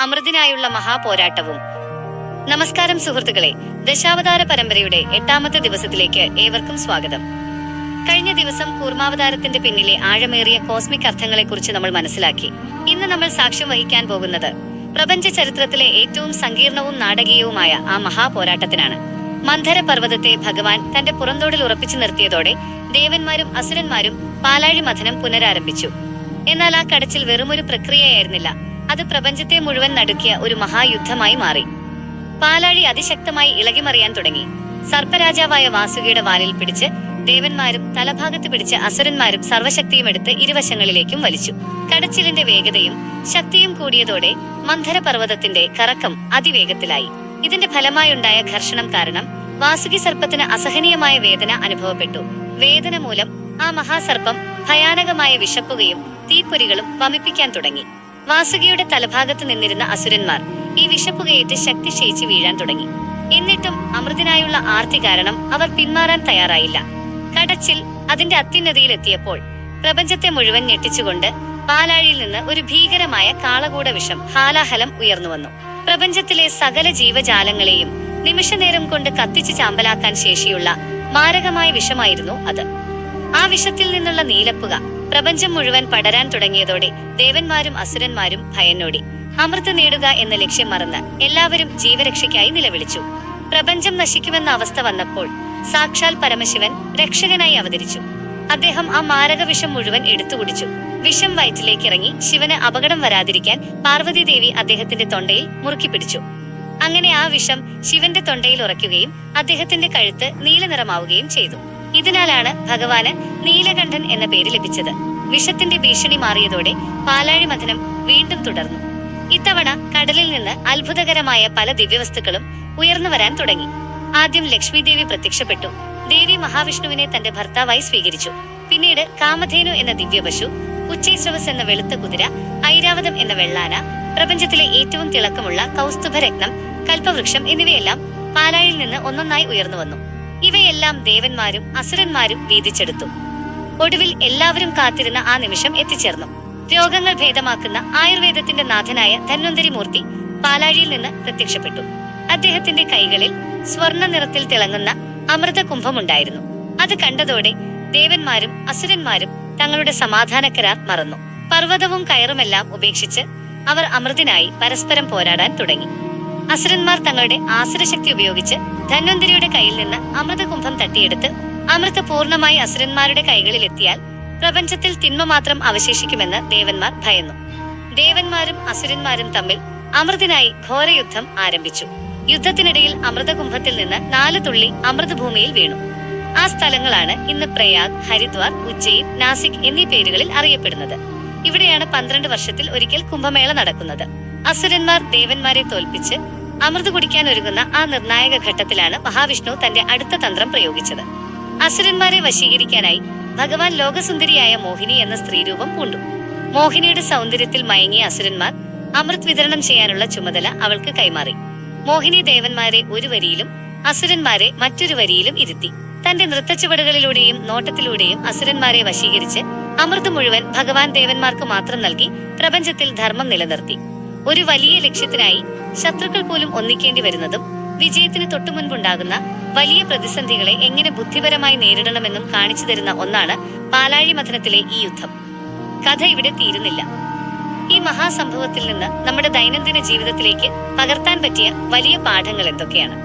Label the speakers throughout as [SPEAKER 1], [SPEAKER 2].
[SPEAKER 1] അമൃതിനായുള്ള മഹാപോരാട്ടവും. നമസ്കാരം സുഹൃത്തുക്കളെ, ദശാവതാര പരമ്പരയുടെ 8ാമത്തെ ദിവസത്തിലേക്ക് ഏവർക്കും സ്വാഗതം. കഴിഞ്ഞ ദിവസം കൂർമാവതാരത്തിന്റെ പിന്നിലെ ആഴമേറിയ കോസ്മിക് അർത്ഥങ്ങളെക്കുറിച്ച് നമ്മൾ മനസ്സിലാക്കി. ഇന്ന് നമ്മൾ സാക്ഷ്യം വഹിക്കാൻ പോകുന്നത് പ്രപഞ്ച ചരിത്രത്തിലെ ഏറ്റവും സങ്കീർണവും നാടകീയവുമായ ആ മഹാപോരാട്ടത്തിനാണ്. മന്ധര പർവ്വതത്തെ ഭഗവാൻ തന്റെ പുറന്തോടിൽ ഉറപ്പിച്ചു നിർത്തിയതോടെ ദേവന്മാരും അസുരന്മാരും പാലാഴി മഥനം പുനരാരംഭിച്ചു. എന്നാൽ ആ കടച്ചിൽ വെറുമൊരു പ്രക്രിയയായിരുന്നില്ല, അത് പ്രപഞ്ചത്തെ മുഴുവൻ നടുക്കിയ ഒരു മഹായുദ്ധമായി മാറി. പാലാഴി അതിശക്തമായി ഇളകിമറിയാൻ തുടങ്ങി. സർപ്പരാജാവായ വാസുകിയുടെ വാലിൽ പിടിച്ച് ദേവന്മാരും തലഭാഗത്ത് പിടിച്ച് അസുരന്മാരും സർവശക്തിയും എടുത്ത് ഇരുവശങ്ങളിലേക്കും വലിച്ചു. കടച്ചിലിന്റെ വേഗതയും ശക്തിയും കൂടിയതോടെ മന്ധര പർവ്വതത്തിന്റെ കറക്കം അതിവേഗത്തിലായി. ഇതിന്റെ ഫലമായുണ്ടായ ഘർഷണം കാരണം വാസുകി സർപ്പത്തിന് അസഹനീയമായ വേദന അനുഭവപ്പെട്ടു. വേദന മൂലം ആ മഹാസർപ്പം ഭയാനകമായ വിശപ്പുകയും തീപ്പൊരികളും വമിപ്പിക്കാൻ തുടങ്ങി. വാസുകിയുടെ തലഭാഗത്ത് നിന്നിരുന്ന അസുരന്മാർ ഈ വിശപ്പുകയേറ്റ് ശക്തി ക്ഷയിച്ച് വീഴാൻ തുടങ്ങി. എന്നിട്ടും അമൃതിനായുള്ള ആർത്തി കാരണം അവർ പിന്മാറാൻ തയ്യാറായില്ല. കടച്ചിൽ അതിന്റെ അത്യുന്നതിയിലെത്തിയപ്പോൾ പ്രപഞ്ചത്തെ മുഴുവൻ ഞെട്ടിച്ചുകൊണ്ട് പാലാഴിയിൽ നിന്ന് ഒരു ഭീകരമായ കാളകൂട വിഷം ഹാലാഹലം ഉയർന്നുവന്നു. പ്രപഞ്ചത്തിലെ സകല ജീവജാലങ്ങളെയും നിമിഷനേരം കൊണ്ട് കത്തിച്ച് ചാമ്പലാക്കാൻ ശേഷിയുള്ള മാരകമായ വിഷമായിരുന്നു അത്. ആ വിഷത്തിൽ നിന്നുള്ള നീലപ്പുക പ്രപഞ്ചം മുഴുവൻ പടരാൻ തുടങ്ങിയതോടെ ദേവന്മാരും അസുരന്മാരും ഭയന്നോടി. അമൃത് നേടുക എന്ന ലക്ഷ്യം മറന്ന് എല്ലാവരും ജീവരക്ഷയ്ക്കായി നിലവിളിച്ചു. പ്രപഞ്ചം നശിക്കുമെന്ന അവസ്ഥ വന്നപ്പോൾ സാക്ഷാൽ പരമശിവൻ രക്ഷകനായി അവതരിച്ചു. അദ്ദേഹം ആ മാരക വിഷം മുഴുവൻ എടുത്തു കുടിച്ചു. വിഷം വയറ്റിലേക്കിറങ്ങി ശിവന് അപകടം വരാതിരിക്കാൻ പാർവതി ദേവി അദ്ദേഹത്തിന്റെ തൊണ്ടയിൽ മുറുക്കി പിടിച്ചു. അങ്ങനെ ആ വിഷം ശിവന്റെ തൊണ്ടയിൽ ഉറയ്ക്കുകയും അദ്ദേഹത്തിന്റെ കഴുത്ത് നീലനിറമാവുകയും ചെയ്തു. ഇതിനാലാണ് ഭഗവാന് നീലകണ്ഠൻ എന്ന പേര് ലഭിച്ചത്. വിഷത്തിന്റെ ഭീഷണി മാറിയതോടെ പാലാഴി മഥനം വീണ്ടും തുടർന്നു. ഇത്തവണ കടലിൽ നിന്ന് അത്ഭുതകരമായ പല ദിവ്യവസ്തുക്കളും ഉയർന്നു വരാൻ തുടങ്ങി. ആദ്യം ലക്ഷ്മി ദേവി പ്രത്യക്ഷപ്പെട്ടു. ദേവി മഹാവിഷ്ണുവിനെ തന്റെ ഭർത്താവായി സ്വീകരിച്ചു. പിന്നീട് കാമധേനു എന്ന ദിവ്യപശു, ഉച്ചൈസ്രവസ് എന്ന വെളുത്ത കുതിര, ഐരാവതം എന്ന വെള്ളാന, പ്രപഞ്ചത്തിലെ ഏറ്റവും തിളക്കമുള്ള കൗസ്തുഭരത്നം, കൽപ്പവൃക്ഷം എന്നിവയെല്ലാം പാലാഴിയിൽ നിന്ന് ഒന്നൊന്നായി ഉയർന്നു വന്നു. ഇവയെല്ലാം ദേവന്മാരും അസുരന്മാരും വീതിച്ചെടുത്തു. ഒടുവിൽ എല്ലാവരും കാത്തിരുന്ന ആ നിമിഷം എത്തിച്ചേർന്നു. രോഗങ്ങൾ ഭേദമാക്കുന്ന ആയുർവേദത്തിന്റെ നാഥനായ ധന്വന്തരി മൂർത്തി പാലാഴിയിൽ നിന്ന് പ്രത്യക്ഷപ്പെട്ടു. അദ്ദേഹത്തിന്റെ കൈകളിൽ സ്വർണ്ണ നിറത്തിൽ തിളങ്ങുന്ന അമൃത കുംഭമുണ്ടായിരുന്നു. അത് കണ്ടതോടെ ദേവന്മാരും അസുരന്മാരും തങ്ങളുടെ സമാധാന കരാർ മറന്നു. പർവ്വതവും കയറുമെല്ലാം ഉപേക്ഷിച്ച് അവർ അമൃതിനായി പരസ്പരം പോരാടാൻ തുടങ്ങി. അസുരന്മാർ തങ്ങളുടെ ആസുരശക്തി ഉപയോഗിച്ച് ധന്വന്തരിയുടെ കയ്യിൽ നിന്ന് അമൃതകുംഭം തട്ടിയെടുത്ത് അമൃത പൂർണ്ണമായി അസുരന്മാരുടെ കൈകളിൽ എത്തിയാൽ പ്രപഞ്ചത്തിൽ തിന്മ മാത്രം അവശേഷിക്കുമെന്ന് ദേവന്മാർ ഭയന്നു. ദേവന്മാരും അസുരന്മാരും തമ്മിൽ അമൃതിനായി ഘോരയുദ്ധം ആരംഭിച്ചു. യുദ്ധത്തിനിടയിൽ അമൃതകുംഭത്തിൽ നിന്ന് 4 തുള്ളി അമൃതഭൂമിയിൽ വീണു. ആ സ്ഥലങ്ങളാണ് ഇന്ന് പ്രയാഗ്, ഹരിദ്വാർ, ഉജ്ജയിൻ, നാസിക് എന്നീ പേരുകളിൽ അറിയപ്പെടുന്നത്. ഇവിടെയാണ് 12 വർഷത്തിൽ ഒരിക്കൽ കുംഭമേള നടക്കുന്നത്. അസുരന്മാർ ദേവന്മാരെ തോൽപ്പിച്ച് അമൃത് കുടിക്കാൻ ഒരുങ്ങുന്ന ആ നിർണായക ഘട്ടത്തിലാണ് മഹാവിഷ്ണു തന്റെ അടുത്ത തന്ത്രം പ്രയോഗിച്ചത്. അസുരന്മാരെ വശീകരിക്കാനായി ഭഗവാൻ ലോകസുന്ദരിയായ മോഹിനി എന്ന സ്ത്രീരൂപം പൂണ്ടു. മോഹിനിയുടെ സൗന്ദര്യത്തിൽ മയങ്ങിയ അസുരന്മാർ അമൃത് വിതരണം ചെയ്യാനുള്ള ചുമതല അവൾക്ക് കൈമാറി. മോഹിനി ദേവന്മാരെ ഒരു വരിയിലും അസുരന്മാരെ മറ്റൊരു വരിയിലും ഇരുത്തി. തന്റെ നൃത്തച്ചുവടുകളിലൂടെയും നോട്ടത്തിലൂടെയും അസുരന്മാരെ വശീകരിച്ച് അമൃത് മുഴുവൻ ഭഗവാൻ ദേവന്മാർക്ക് മാത്രം നൽകി പ്രപഞ്ചത്തിൽ ധർമ്മം നിലനിർത്തി. ഒരു വലിയ ലക്ഷ്യത്തിനായി ശത്രുക്കൾ പോലും ഒന്നിക്കേണ്ടി വരുന്നതും വിജയത്തിന് തൊട്ടുമുൻപുണ്ടാകുന്ന വലിയ പ്രതിസന്ധികളെ എങ്ങനെ ബുദ്ധിപരമായി നേരിടണമെന്നും കാണിച്ചു തരുന്ന ഒന്നാണ് പാലാഴി മഥനത്തിലെ ഈ യുദ്ധം. കഥ ഇവിടെ തീരുന്നില്ല. ഈ മഹാസംഭവത്തിൽ നിന്ന് നമ്മുടെ ദൈനംദിന ജീവിതത്തിലേക്ക് പകർത്താൻ പറ്റിയ വലിയ പാഠങ്ങൾ എന്തൊക്കെയാണ്?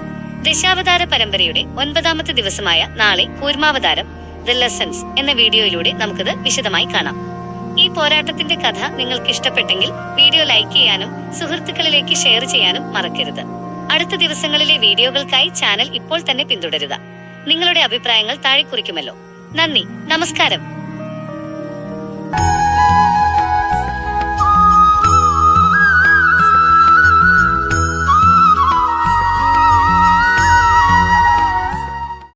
[SPEAKER 1] ദശാവതാര പരമ്പരയുടെ 9ാമത്തെ ദിവസമായ നാളെ കൂർമാവതാരം ദ ലെസൺസ് എന്ന വീഡിയോയിലൂടെ നമുക്കത് വിശദമായി കാണാം. ഈ പോരാട്ടത്തിന്റെ കഥ നിങ്ങൾക്ക് ഇഷ്ടപ്പെട്ടെങ്കിൽ വീഡിയോ ലൈക്ക് ചെയ്യാനും സുഹൃത്തുക്കളിലേക്ക് ഷെയർ ചെയ്യാനും മറക്കരുത്. അടുത്ത ദിവസങ്ങളിലെ വീഡിയോകൾക്കായി ചാനൽ ഇപ്പോൾ തന്നെ പിന്തുടരുക. നിങ്ങളുടെ അഭിപ്രായങ്ങൾ താഴെ കുറിക്കുമല്ലോ. നന്ദി, നമസ്കാരം.